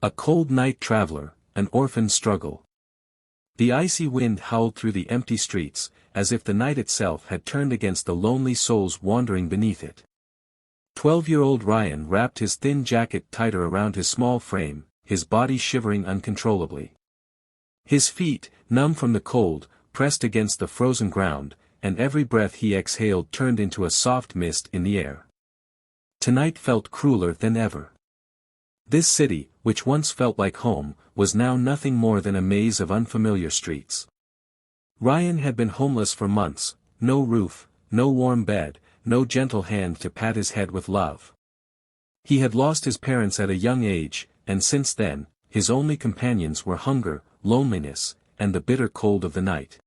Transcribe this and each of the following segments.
A cold night traveler, an orphan struggle. The icy wind howled through the empty streets, as if the night itself had turned against the lonely souls wandering beneath it. 12-year-old Ryan wrapped his thin jacket tighter around his small frame, his body shivering uncontrollably. His feet, numb from the cold, pressed against the frozen ground, and every breath he exhaled turned into a soft mist in the air. Tonight felt crueler than ever. This city, which once felt like home, was now nothing more than a maze of unfamiliar streets. Ryan had been homeless for months, no roof, no warm bed, no gentle hand to pat his head with love. He had lost his parents at a young age, and since then, his only companions were hunger, loneliness, and the bitter cold of the night.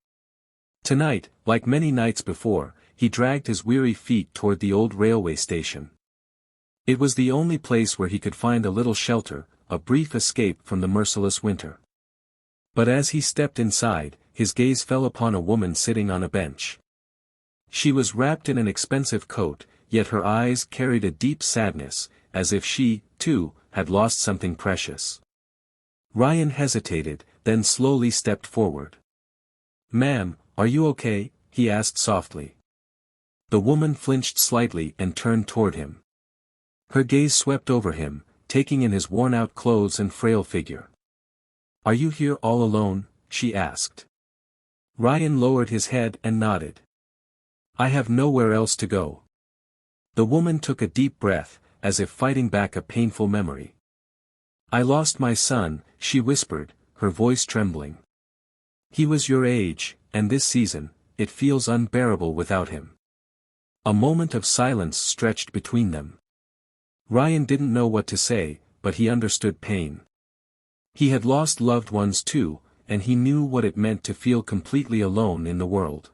Tonight, like many nights before, he dragged his weary feet toward the old railway station. It was the only place where he could find a little shelter, a brief escape from the merciless winter. But as he stepped inside, his gaze fell upon a woman sitting on a bench. She was wrapped in an expensive coat, yet her eyes carried a deep sadness, as if she, too, had lost something precious. Ryan hesitated, then slowly stepped forward. "Ma'am, are you okay?" he asked softly. The woman flinched slightly and turned toward him. Her gaze swept over him, taking in his worn-out clothes and frail figure. "Are you here all alone?" she asked. Ryan lowered his head and nodded. "I have nowhere else to go." The woman took a deep breath, as if fighting back a painful memory. "I lost my son," she whispered, her voice trembling. "He was your age, and this season, it feels unbearable without him." A moment of silence stretched between them. Ryan didn't know what to say, but he understood pain. He had lost loved ones too, and he knew what it meant to feel completely alone in the world.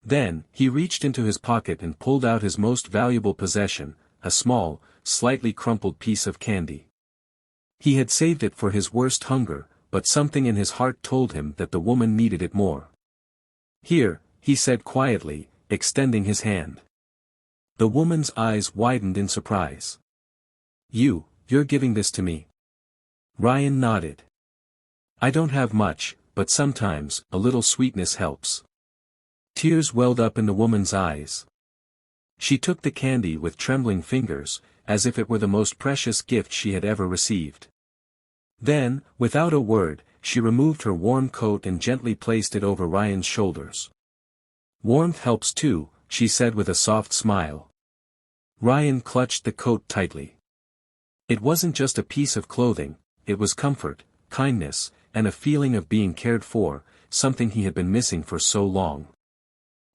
Then, he reached into his pocket and pulled out his most valuable possession, a small, slightly crumpled piece of candy. He had saved it for his worst hunger, but something in his heart told him that the woman needed it more. "Here," he said quietly, extending his hand. The woman's eyes widened in surprise. You're giving this to me?" Ryan nodded. "I don't have much, but sometimes, a little sweetness helps." Tears welled up in the woman's eyes. She took the candy with trembling fingers, as if it were the most precious gift she had ever received. Then, without a word, she removed her warm coat and gently placed it over Ryan's shoulders. "Warmth helps too," she said with a soft smile. Ryan clutched the coat tightly. It wasn't just a piece of clothing, it was comfort, kindness, and a feeling of being cared for, something he had been missing for so long.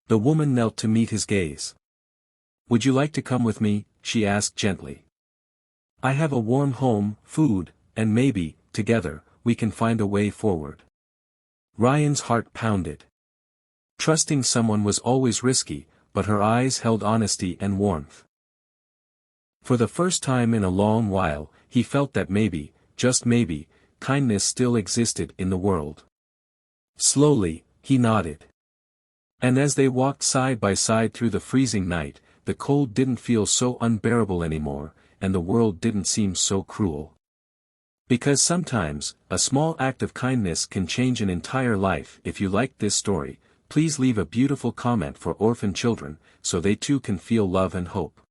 The woman knelt to meet his gaze. "Would you like to come with me?" she asked gently. "I have a warm home, food, and maybe, together, we can find a way forward." Ryan's heart pounded. Trusting someone was always risky, but her eyes held honesty and warmth. For the first time in a long while, he felt that maybe, just maybe, kindness still existed in the world. Slowly, he nodded. And as they walked side by side through the freezing night, the cold didn't feel so unbearable anymore, and the world didn't seem so cruel. Because sometimes, a small act of kindness can change an entire life. If you liked this story, please leave a beautiful comment for orphan children, so they too can feel love and hope.